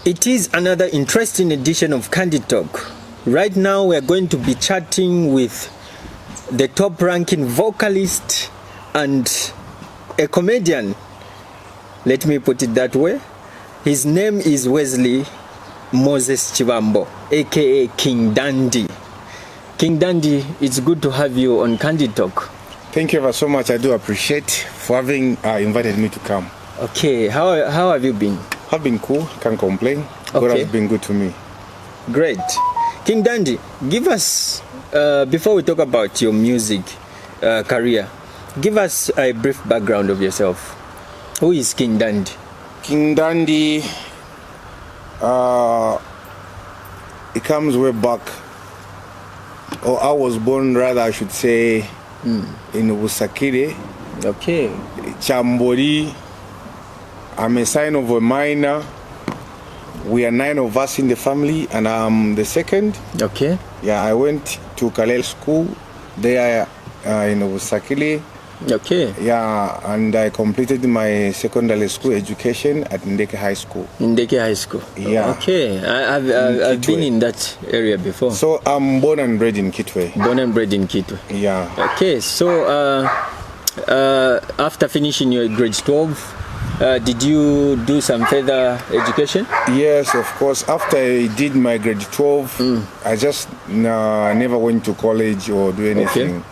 It is another interesting edition of Candid Talk. Right now we are going to be chatting with the top-ranking vocalist and a comedian. Let me put it that way. His name is Wesley Moses Chibambo, aka King Dandy. King Dandy, it's good to have you on Candid Talk. Thank you ever so much. I do appreciate for having invited me to come. Okay, how have you been? I've been cool, can't complain. Okay. God has been good to me. Great. King Dandy, give us, before we talk about your music career, give us a brief background of yourself. Who is King Dandy? King Dandy, it comes way back. Or I was born, rather, I should say, in Usakire. Okay. Chambori. I'm a son of a miner. We are 9 of us in the family, and I'm the second. Okay. Yeah, I went to Kalel school there in Usakile. Okay. Yeah, and I completed my secondary school education at Ndeke High School. Ndeke High School. Yeah. Okay. I've been in that area before. So I'm born and bred in Kitwe. Born and bred in Kitwe. Yeah. Okay. So after finishing your grade 12, did you do some further education? Yes, of course. After I did my grade 12, I just never went to college or do anything.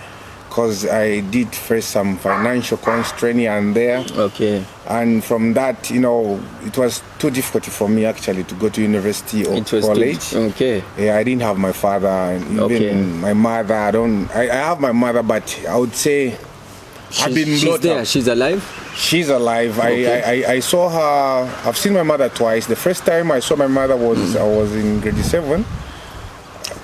Because I did face some financial constraint here and there. Okay. And from that, you know, it was too difficult for me actually to go to university or college. Okay. Yeah, I didn't have my father, and even my mother. I have my mother, but I would say I've been she's there. up. She's alive? She's alive. Okay. I saw her. I've seen my mother twice. The first time I saw my mother was I was in grade 7.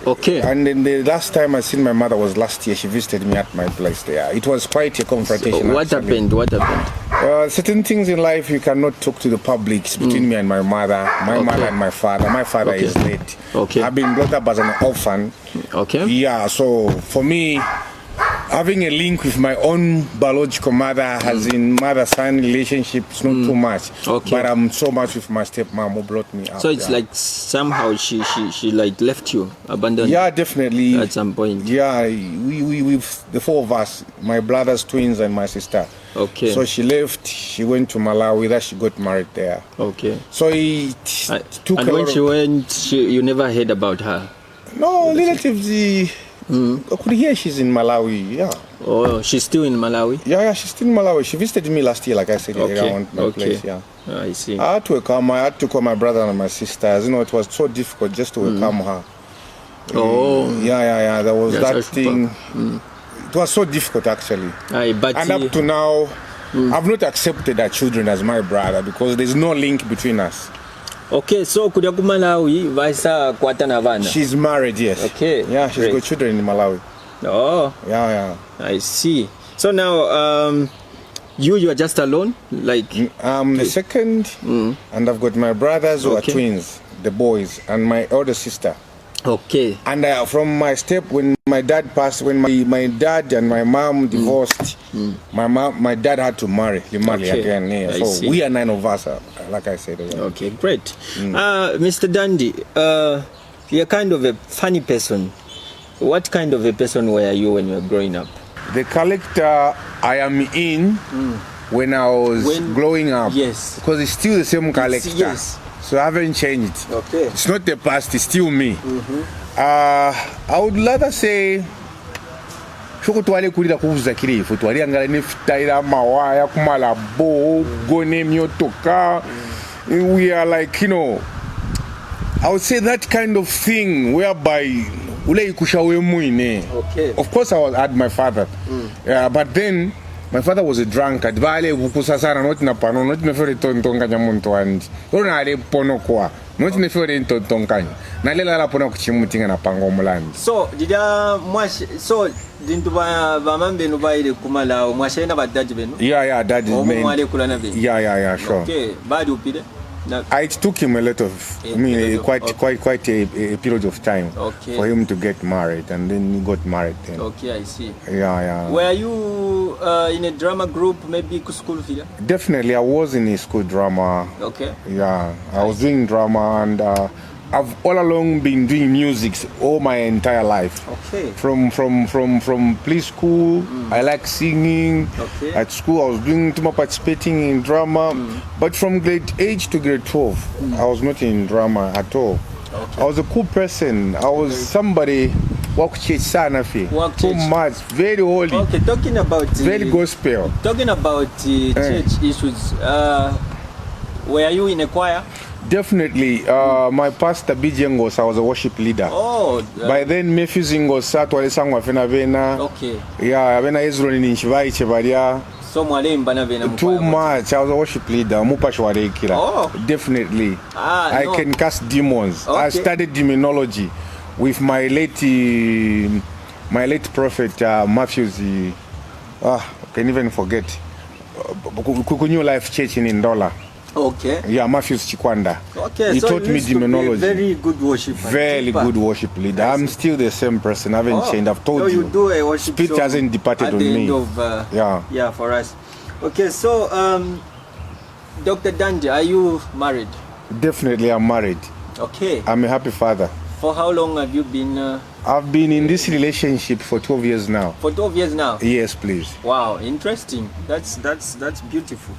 Okay. And then the last time I seen my mother was last year. She visited me at my place there. It was quite a confrontation. So what happened? What happened? Certain things in life you cannot talk to the public. It's between me and my mother. My mother and my father. My father is late. Okay. I've been brought up as an orphan. Okay. Yeah, so for me, having a link with my own biological mother, as in mother-son relationship, is not too much. Okay. But I'm so much with my stepmom who brought me up. So it's like somehow she like left you, abandoned you. Yeah, definitely. At some point. Yeah, we the 4 of us, my brothers, twins, and my sister. Okay. So she left. She went to Malawi. That she got married there. Okay. So it took. And when she went, you never heard about her. No, relatives. I could hear she's in Malawi. Yeah. Oh, she's still in Malawi? Yeah, she's still in Malawi. She visited me last year, like I said, around my place. Yeah. I see. I had to welcome her. I had to call my brother and my sisters. You know, it was so difficult just to welcome her. Oh. Yeah. There was that thing. It was so difficult, actually. But and up to now, I've not accepted her children as my brother because there's no link between us. Okay, so kuja ku Malawi vaisa kwata na vana. She's married, yes. Okay. Yeah, she's got children in Malawi. Oh. Yeah. I see. So now, you are just alone, like. I'm the second, and I've got my brothers who are twins, the boys, and my older sister. Okay. And from my step, when my dad passed, when my dad and my mom divorced, my dad had to marry again. Yeah. So we are 9 of us, like I said. Yeah. Okay, great. Mr. Dandy, you're kind of a funny person. What kind of a person were you when you were growing up? The character I am in when I was growing up. Yes. Because it's still the same character. Yes. So I haven't changed. Okay. It's not the past, it's still me. I would rather say shoko twale kulira kuvuza kirifu twali angala nefutaira mawaya kumala bo gone myotoka. We are like, you know, I would say that kind of thing whereby ule ikushawe muine. Okay. Of course I had my father. But then my father was a drunkard. Vale kukusasana not na pano not na fere tontonga nyamuntu andi. Ona ale pono kwa. Not na fere tontonga. Na lela la pono kuchimutinga na pango mulandi. So dintu ba mambe no baile kumala mwashena ba daddy beno? Yeah, daddy. Mwale kulana be. Yeah, sure. Okay, badi upide. No. It took him a lot of, quite a period of time for him to get married, and then he got married then. Okay, I see. Yeah. Were you in a drama group, maybe school video? Definitely, I was in a school drama. Okay. Yeah, I was doing drama, and I've all along been doing music all my entire life. Okay. From preschool, I like singing. Okay. At school, I was participating in drama. But from grade 8 to grade 12, I was not in drama at all. Okay. I was a cool person. I was somebody walk church sana fi. Too much, very holy. Okay, talking about very gospel. Talking about church issues, were you in a choir? Definitely. My pastor BJ Ngos, I was a worship leader. Oh. By then Memphis Ngos atwale sangwa fena vena. Okay. Yeah, vena Israel ni nchibai chebalia. So mwalemba na vena too much. I was a worship leader. Mupashwarekira. Oh. Definitely. I can cast demons. Okay. I studied demonology with my late prophet Matthews. Can even forget. New Life Church in Ndola. Okay. Yeah, Matthews Chikwanda. Okay, he taught me demonology. Very good worshiper. Very good worship leader. I'm still the same person. I haven't changed. I've told you. You do a worship Spirit hasn't departed at on the me. End of, yeah, for us. Okay, so Dr. Dandi, are you married? Definitely, I'm married. Okay. I'm a happy father. For how long have you been? I've been in this relationship for 12 years now. For 12 years now? Yes, please. Wow, interesting. That's beautiful.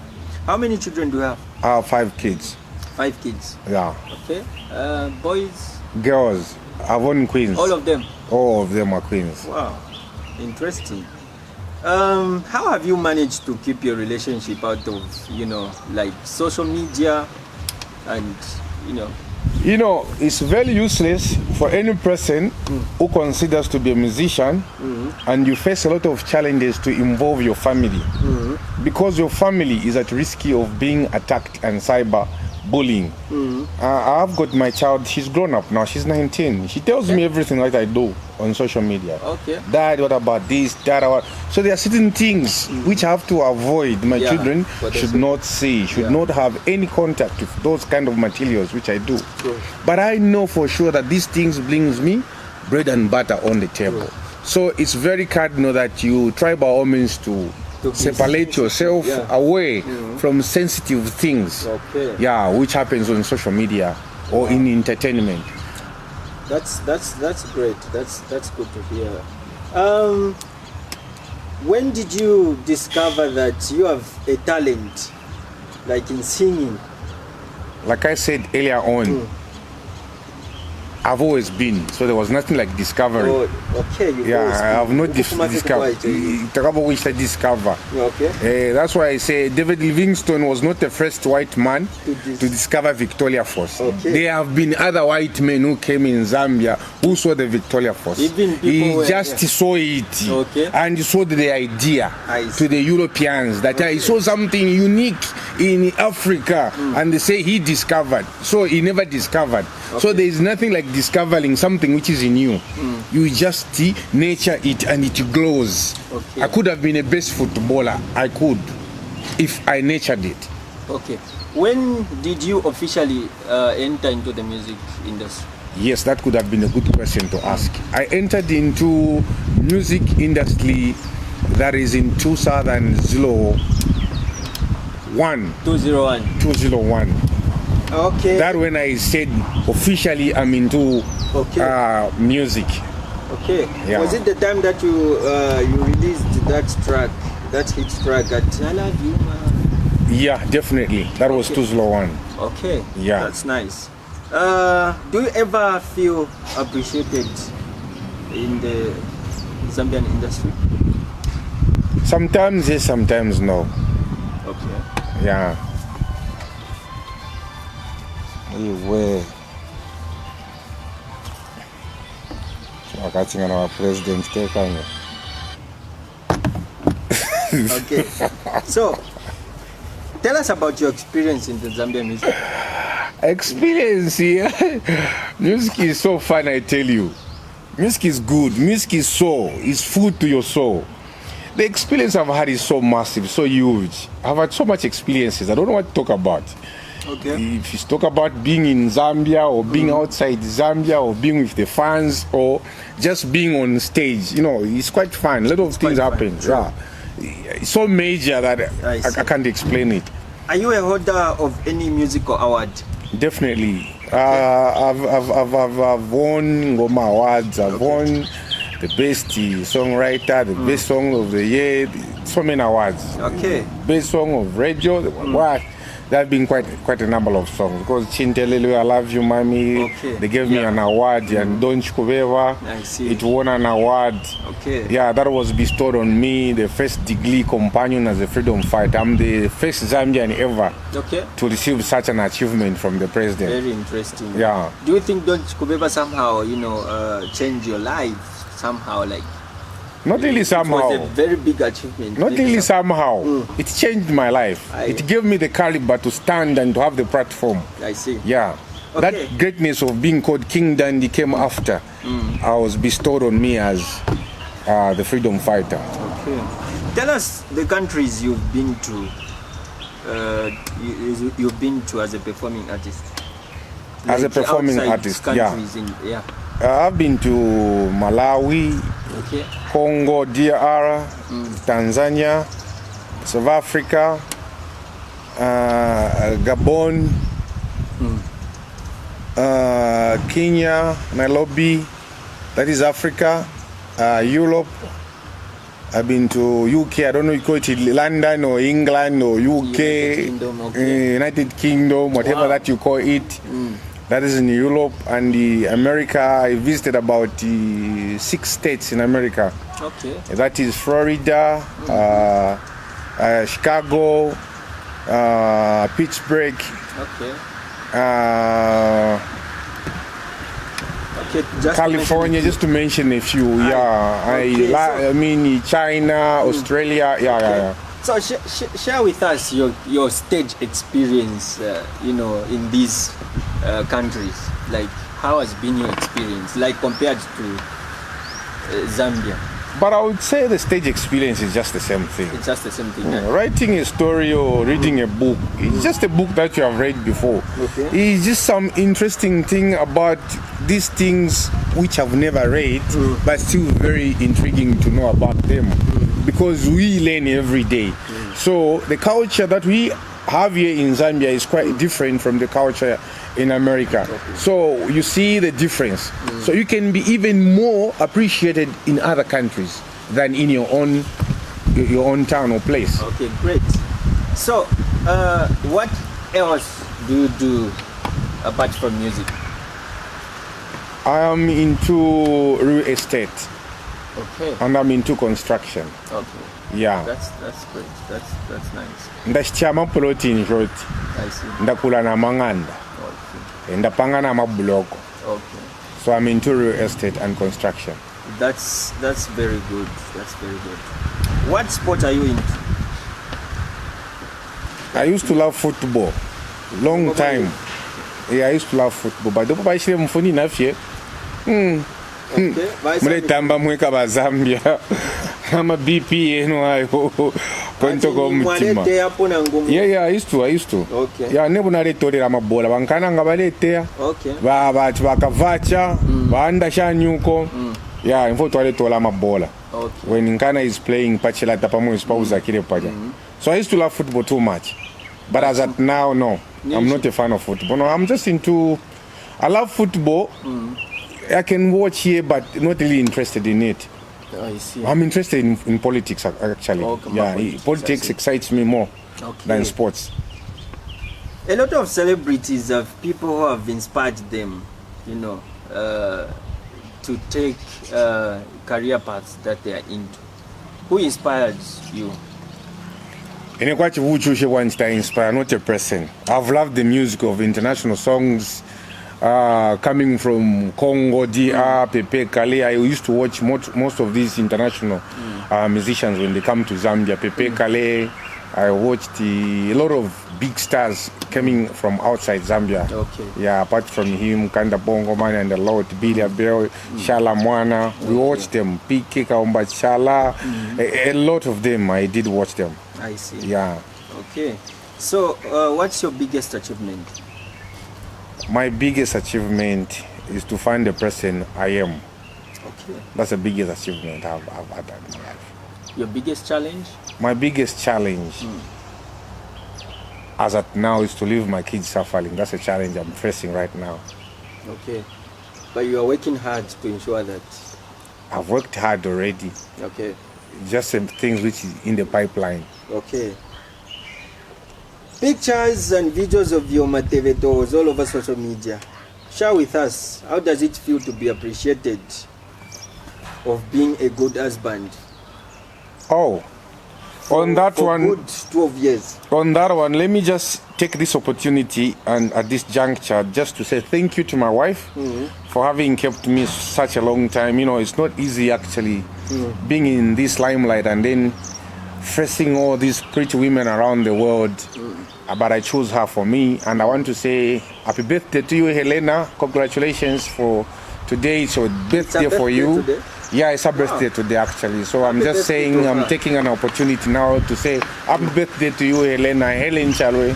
How many children do you have? I have 5 kids. 5 kids? Yeah. Okay. Boys? Girls. I've owned queens. All of them? All of them are queens. Wow. Interesting. How have you managed to keep your relationship out of, like social media and, it's very useless for any person who considers to be a musician and you face a lot of challenges to involve your family because your family is at risk of being attacked and cyber bullying. I've got my child, she's grown up now, she's 19. She tells me everything that I do on social media. Okay. Dad, what about this? Dad, what? So there are certain things which I have to avoid. My children should not see, should not have any contact with those kind of materials which I do. Sure. But I know for sure that these things brings me bread and butter on the table. Sure. So it's very cardinal that you try by all means to separate yourself away from sensitive things, which happens on social media or in entertainment. That's great. That's good to hear. When did you discover that you have a talent, like in singing? Like I said earlier on, I've always been, so there was nothing like discovery. Oh, okay. I have not discovered. Discover. Okay. That's why I say David Livingstone was not the first white man to discover Victoria Falls. Okay. There have been other white men who came in Zambia who saw the Victoria Falls. He just saw it and sold the idea to the Europeans that he saw something unique in Africa, and they say he discovered. So he never discovered. So there is nothing like discovering something which is in you. You just nature it and it glows. I could have been a best footballer. I could, if I nurtured it. Okay. When did you officially enter into the music industry? Yes, that could have been a good question to ask. I entered into music industry that is in 2001. 201. Okay. That when I said officially I'm into music. Okay. Yeah. Was it the time that you released that hit track at I Love You? Yeah, definitely. That was 201. Okay. Yeah. That's nice. Do you ever feel appreciated in the Zambian industry? Sometimes yes, sometimes no. Okay. Yeah. Iwe wakati ngana wa president kekanya. Okay. So, tell us about your experience in the Zambian music. Experience here. Music is so fun, I tell you. Music is good. Music is soul. It's food to your soul. The experience I've had is so massive, so huge. I've had so much experiences. I don't know what to talk about. Okay. If you talk about being in Zambia or being outside Zambia or being with the fans or just being on stage, it's quite fun. A lot of things happen. Yeah. It's so major that I can't explain it. Are you a holder of any musical award? Definitely. I've won Ngoma Awards. I've won the best songwriter, the best song of the year, so many awards. Okay. Best song of radio. What? There have been quite a number of songs. Because Chintelele, I Love You, Mommy, they gave me an award, and Don Chikubeva, it won an award. Okay. Yeah, that was bestowed on me, the first degree companion as a freedom fighter. I'm the first Zambian ever to receive such an achievement from the president. Very interesting. Yeah. Do you think Don Chikubeva somehow, changed your life? Somehow, like... Not really somehow. It was a very big achievement. Not really somehow. It changed my life. It gave me the caliber to stand and to have the platform. I see. Yeah. Okay. That greatness of being called King Dandy came after I was bestowed on me as the freedom fighter. Okay. Tell us the countries you've been to. You've been to as a performing artist. As a performing artist, yeah. I've been to Malawi, Congo, DR, Tanzania, South Africa, Gabon, Kenya, Nairobi, that is Africa, Europe. I've been to UK, I don't know if you call it London or England or UK, United Kingdom, whatever that you call it. That is in Europe. And America, I visited about 6 states in America. Okay. That is Florida, Chicago, Pittsburgh. Okay. California, just to mention a few. I mean China, Australia. Yeah. So share with us your stage experience, in these countries. Like, how has been your experience, like compared to Zambia? But I would say the stage experience is just the same thing. It's just the same thing. Writing a story or reading a book, it's just a book that you have read before. Okay. It's just some interesting thing about these things which I've never read, but still very intriguing to know about them. Because we learn every day. So the culture that we have here in Zambia is quite different from the culture in America. So you see the difference. So you can be even more appreciated in other countries than in your own town or place. Okay, great. So what else do you do apart from music? I am into real estate. Okay. And I'm into construction. Okay. Yeah. That's great. That's nice. Ndashitama plot in short. I see. Ndakula na manganda. Okay. Ndapanga na mabuloko. Okay. So I'm into real estate and construction. That's very good. That's very good. What sport are you into? I used to love football. Long time. Yeah, I used to love football. But the papa ishire mfuni nafye. Mule tamba mweka ba Zambia. I'm a BP ayo. Kontoko mutima. Yeah, I used to. Okay. Yeah, nebu naletolera mabola. Bankana nga baletea. Okay. Bakavacha, baanda shanyuko. Yeah, info twaletola mabola. Okay. When Nkana is playing pachela tapamu isipauza kile paja. So I used to love football too much. But as at now, no. I'm not a fan of football. No, I'm just into... I love football. I can watch here, but not really interested in it. I see. I'm interested in politics, actually. Politics excites me more than sports. A lot of celebrities have people who have inspired them, to take career paths that they are into. Who inspired you? In what you want to inspire, not a person. I've loved the music of international songs coming from Congo, DR, Pepe Kale. I used to watch most of these international musicians when they come to Zambia. Pepe Kale, I watched a lot of big stars coming from outside Zambia. Okay. Yeah, apart from him, Kanda Bongo Man and a lot, Billy Abel, Shala Mwana. We watched them. PK Kaumba Shala. A lot of them, I did watch them. I see. Yeah. Okay. So, what's your biggest achievement? My biggest achievement is to find the person I am. Okay. That's the biggest achievement I've had in my life. Your biggest challenge? My biggest challenge, as at now, is to leave my kids suffering. That's a challenge I'm facing right now. Okay. But you are working hard to ensure that. I've worked hard already. Okay. Just some things which is in the pipeline. Okay. Pictures and videos of your matevetos all over social media. Share with us, how does it feel to be appreciated of being a good husband? Oh, on that for one, good 12 years. on that one, let me just take this opportunity and at this juncture just to say thank you to my wife for having kept me such a long time. You know, it's not easy actually being in this limelight and then facing all these pretty women around the world. But I chose her for me, and I want to say happy birthday to you, Helena. Congratulations for today. It's your birthday for you. Today? Yeah, it's her birthday today actually. So I'm just saying, I'm taking an opportunity now to say happy birthday to you, Helena. Helen Chalwe,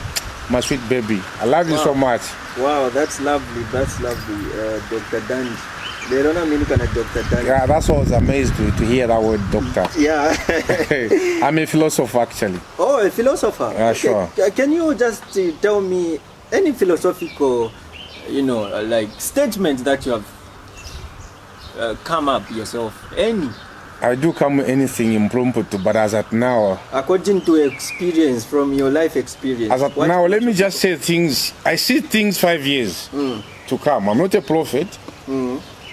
my sweet baby. I love you so much. Wow, that's lovely. That's lovely, Dr. Dan. They don't know Dr. Dan. Yeah, that's why I was amazed to hear that word, doctor. Yeah. I'm a philosopher actually. Oh, a philosopher. Yeah, sure. Can you just tell me any philosophical, like statement that you have come up yourself? Any? I do come with anything impromptu, but as at now, according to experience, from your life experience. As at now, let me just say things. I see things 5 years to come. I'm not a prophet.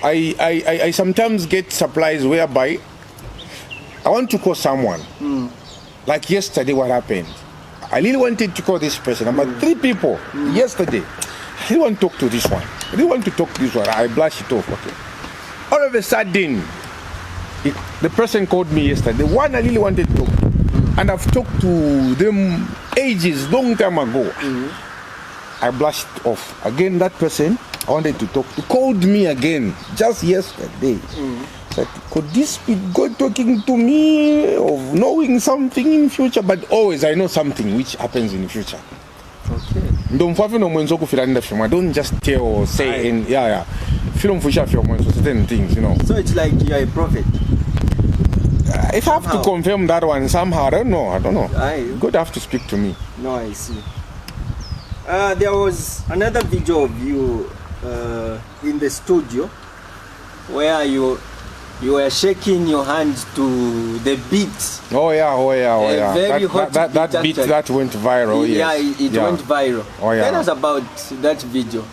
I sometimes get supplies whereby I want to call someone. Like yesterday, what happened? I really wanted to call this person. About 3 people yesterday. I really want to talk to this one. I really want to talk to this one. I blush it off. Okay. All of a sudden, the person called me yesterday. The one I really wanted to talk to. And I've talked to them ages, long time ago. I blushed off. Again, that person I wanted to talk to called me again just yesterday. That could this be God talking to me of knowing something in future? But always I know something which happens in the future. Okay. Don't just tell or say in film for certain things, you know. So it's like you're a prophet. If I have to confirm that one somehow, I don't know. God have to speak to me. No, I see. There was another video of you in the studio where you were shaking your hands to the beat. Oh yeah. Very hot that beat that went viral. Yeah, yes. it went viral. Oh yeah. Tell us about that video.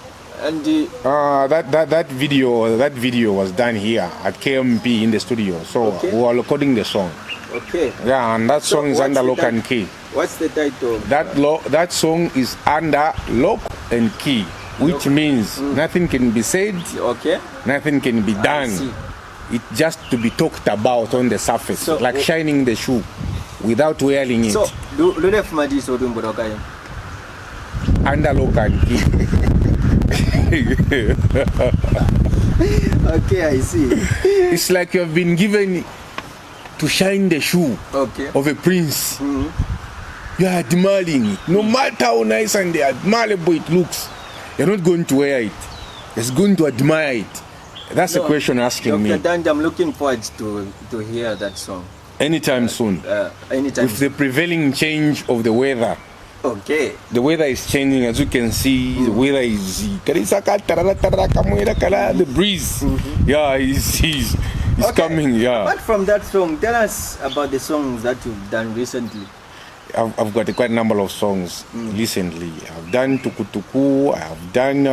And that video was done here at KMP in the studio. So we were recording the song. Okay. Yeah, and that song is under lock and key. What's the title? That song is under lock and key, which means nothing can be said. Okay. Nothing can be done. It just to be talked about on the surface, so, like shining the shoe without wearing it. So, under lock and key. Okay, I see. It's like you have been given to shine the shoe of a prince. You are admiring it. No matter how nice and admirable it looks, you're not going to wear it. You're going to admire it. That's the question asking me. Dr. Dan, I'm looking forward to hear that song. Anytime soon. Anytime. With the prevailing change of the weather. Okay. The weather is changing, as you can see. The weather is the breeze. Yeah, it's coming. Yeah. Apart from that song, tell us about the songs that you've done recently. I've got quite a number of songs recently. I've done Tukutuku. I've done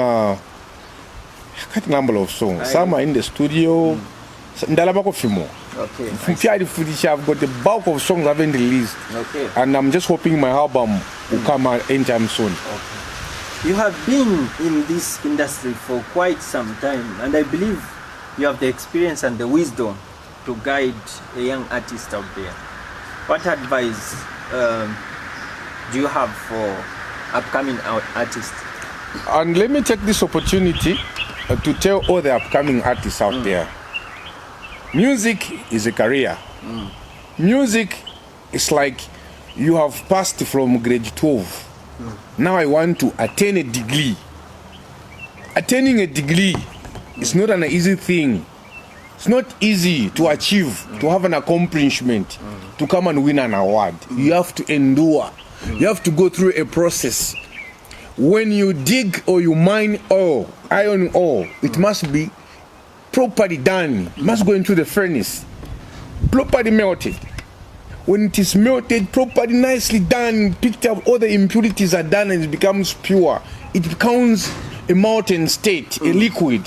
quite a number of songs. Some are in the studio. Okay. I've got the bulk of songs I haven't released. Okay. And I'm just hoping my album will come out anytime soon. Okay. You have been in this industry for quite some time, and I believe you have the experience and the wisdom to guide a young artist out there. What advice do you have for upcoming artists? And let me take this opportunity to tell all the upcoming artists out there. Music is a career. Music is like you have passed from grade 12 Now I want to attain a degree. Attaining a degree is not an easy thing. It's not easy to achieve, to have an accomplishment, to come and win an award. You have to endure. You have to go through a process. When you dig or you mine ore, iron ore, it must be properly done. It must go into the furnace, properly melted. When it is melted, properly, nicely done, picked up, all the impurities are done and it becomes pure. It becomes a molten state, a liquid,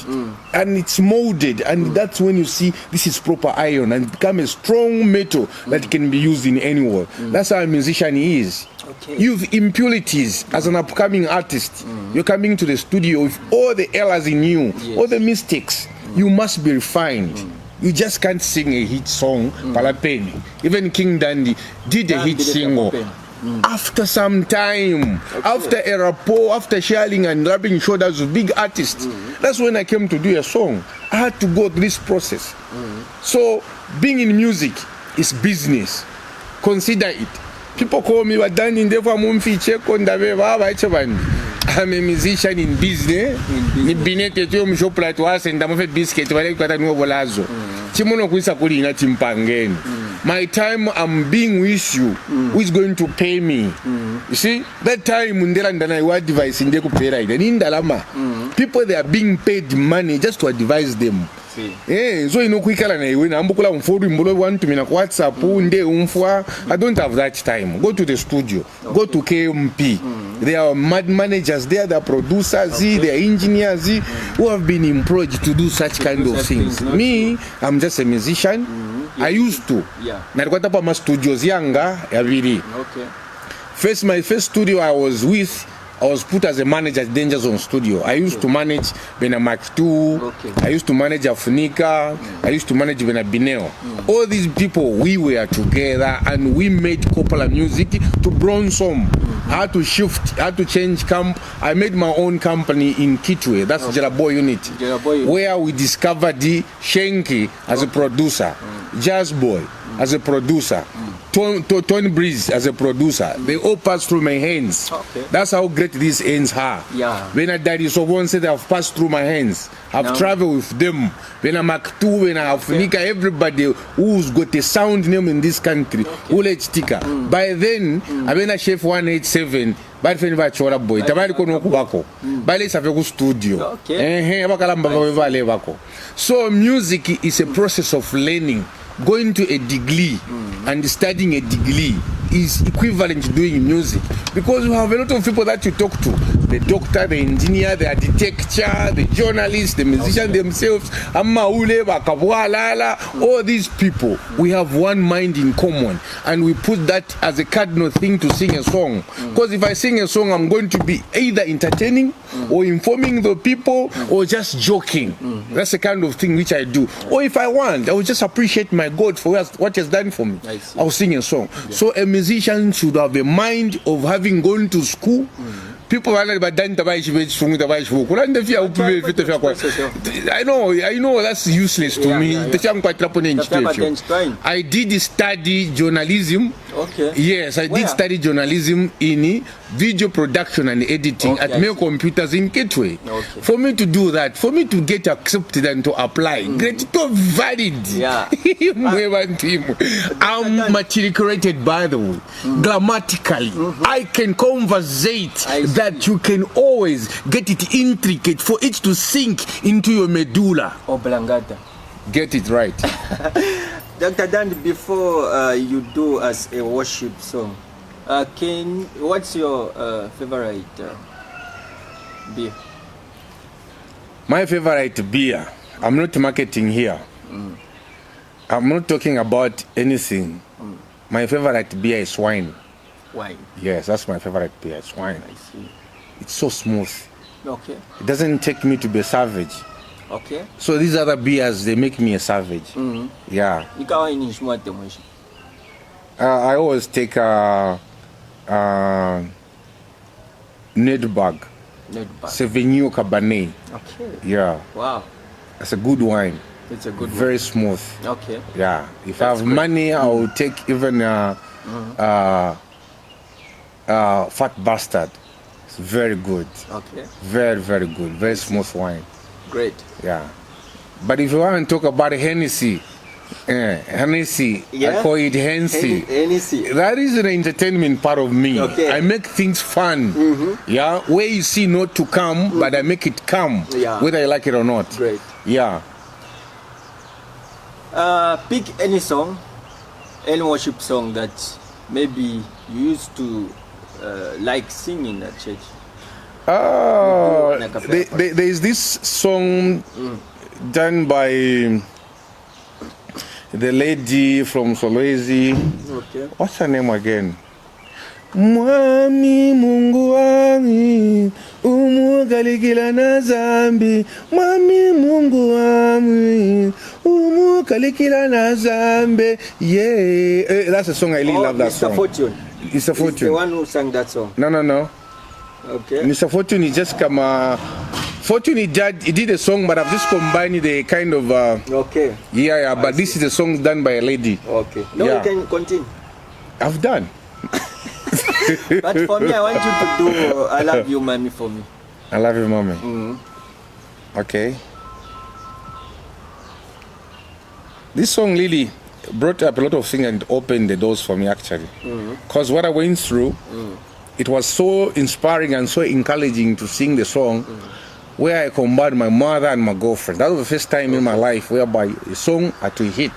and it's molded, and that's when you see this is proper iron and become a strong metal that can be used in anywhere. That's how a musician is. Okay. You've impurities as an upcoming artist. You're coming to the studio with all the errors in you, all the mistakes. You must be refined. You just can't sing a hit song, Palapeni. Even King Dandy did a hit single. After some time, after a rapport, after sharing and rubbing shoulders with big artists, that's when I came to do a song. I had to go through this process. So being in music is business. Consider it. People call me, I'm a musician in business. My time I'm being with you, who is going to pay me? You see, that time people they are being paid money just to advise them. So you know quicker than when I'm want to me WhatsApp I don't have that time. Go to the studio, go to KMP. They are mad managers, they are the producers, they are engineers who have been employed to do such kind of things. Me, I'm just a musician. I used to. Nalikuwa my studios yanga yabiri. First, my first studio I was put as a manager at Danger Zone Studio. I used to manage Bena Mac 2, I used to manage Afunika, I used to manage Bena Bineo. All these people, we were together and we made popular music to Bronson. I had to shift, I had to change camp. I made my own company in Kitwe, that's Jeraboy Unit, where we discovered the Shenki as a producer, Jazz Boy as a producer, Tony Breeze as a producer. They all passed through my hands. That's how great these hands are. When I died, so one said I've passed through my hands. I've traveled with them. When I'm Mac 2, when I have Nika, everybody who's got a sound name in this country, by then, I've been a chef 187. But if anybody chora boy, tabari kono kubako. Bale sa feku studio. So music is a process of learning. Going to a degree and studying a degree is equivalent to doing music, because you have a lot of people that you talk to, the doctor, the engineer, the architecture, the journalist, the musician themselves, all these people, we have one mind in common, and we put that as a cardinal thing to sing a song. Because if I sing a song, I'm going to be either entertaining or informing the people or just joking. That's the kind of thing which I do. Or if I want, I will just appreciate my God for what he has done for me. I will sing a song. So a musician should have a mind of having gone to school. People are like, I know that's useless to me. I did study journalism. Yes, I did study journalism in video production and editing at Mail Computers in Gateway. For me to do that, for me to get accepted and to apply, get to valid. I'm matriculated, by the way, grammatically. I can conversate that you can always get it intricate for it to sink into your medulla oblongata. Get it right. Dr. Dan, before you do as a worship song, what's your favorite beer? My favorite beer, I'm not marketing here. I'm not talking about anything. My favorite beer is wine. Wine? Yes, that's my favorite beer, it's wine. I see. It's so smooth. Okay. It doesn't take me to be a savage. Okay. So these other beers, they make me a savage. Yeah. I always take Nedbag. Sauvignon Cabernet. Okay. Yeah. Wow. It's a good wine. It's a good very wine. Smooth. Okay. Yeah. If I have money, I will take even Fat Bastard. Very good. Okay. Very, very good. Very smooth wine. Great. Yeah. But if you want to talk about Hennessy, Hennessy, Yeah. I call it Hennessy. Hennessy. That is the entertainment part of me. Okay. I make things fun. Yeah. Where you see not to come, but I make it come. Yeah. Whether I like it or not. Great. Yeah. Pick any song, any worship song that maybe you used to like singing at church. There is this song done by the lady from Solwezi. Okay. What's her name again? Mwami Mungu wami umukalikila na zambi. Mwami Mungu wami umukalikila na zambi. Yeah, that's a song I really love. That Mr. song. Fortune. It's a Fortune. He's the one who sang that song. No. Okay. Mr. Fortune is just come. Fortune he did a song, but I've just combined the kind of. Okay. Yeah. But this is a song done by a lady. Okay. No, Yeah. you can continue. I've done. But for me, I want you to do I Love You, Mommy, for me. I love you, mommy. Mm-hmm. Okay. This song really brought up a lot of things and opened the doors for me, actually. Because what I went through, it was so inspiring and so encouraging to sing the song where I combined my mother and my girlfriend. That was the first time in my life whereby a song had to hit.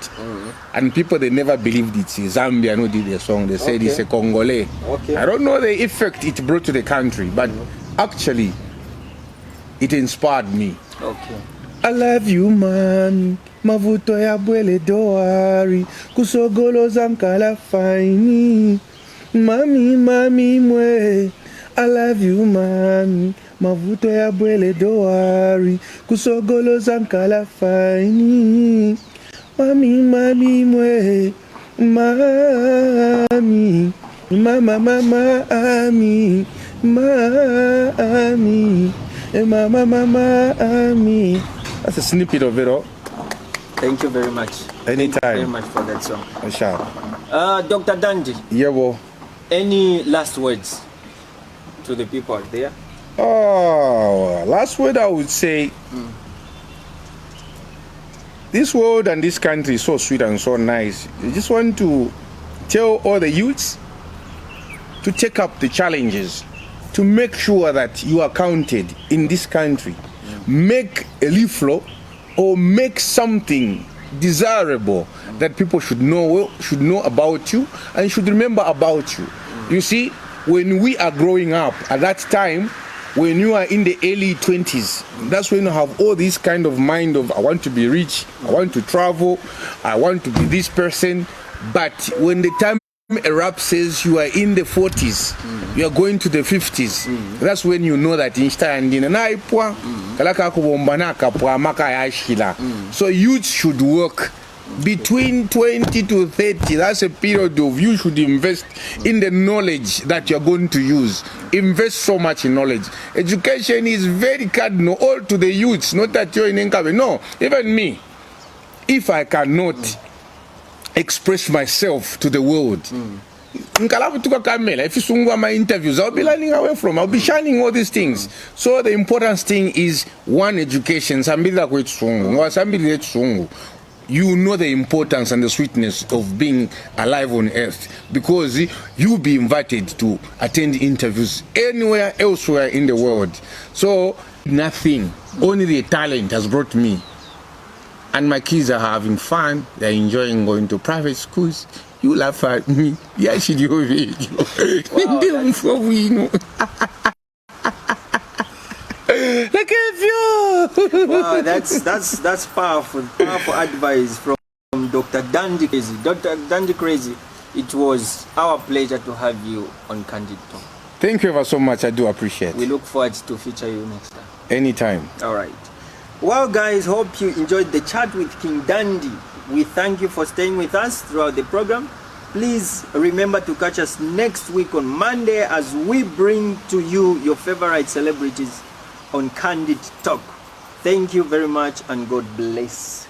And people, they never believed it's a Zambian who did the song. They said it's a Congolese. Okay. I don't know the effect it brought to the country, but actually, it inspired me. Okay. I love you, man. Mavuto ya bwele doari. Kusogolo zankala faini. Mami mwe. I love you, man. Mavuto ya bwele doari. Kusogolo zankala faini. Mami mwe. Mami. Mami. That's a snippet of it all. Thank you very much. Anytime. Thank you very much for that song. Sure. Dr. Dandy, Yeah, well. any last words to the people out there? Oh, last word I would say, this world and this country is so sweet and so nice. I just want to tell all the youths to take up the challenges, to make sure that you are counted in this country. Make a leaflet or make something desirable that people should know about you and should remember about you. You see, when we are growing up at that time, when you are in the early 20s, that's when you have all this kind of mind of I want to be rich, I want to travel, I want to be this person. But when the time erupts, says you are in the 40s, you are going to the 50s, that's when you know that so youth should work between 20 to 30. That's a period of you should invest in the knowledge that you're going to use. Invest so much in knowledge. Education is very cardinal all to the youths, not that you're in Nkabe. No, even me, if I cannot express myself to the world, if you my interviews, I'll be learning away from, I'll be shining all these things. So the important thing is one, education. You know the importance and the sweetness of being alive on earth, because you'll be invited to attend interviews anywhere elsewhere in the world. So nothing, only the talent has brought me. And my kids are having fun, they're enjoying going to private schools. You laugh at me. Yeah, she do it. Look at you. Wow, that's powerful advice from Dr. Dandy Crazy. Dr. Dandy Crazy, it was our pleasure to have you on Candid Talk. Thank you ever so much. I do appreciate it. We look forward to feature you next time. Anytime. All right. Well, guys, hope you enjoyed the chat with King Dandy. We thank you for staying with us throughout the program. Please remember to catch us next week on Monday as we bring to you your favorite celebrities on Candid Talk. Thank you very much and God bless.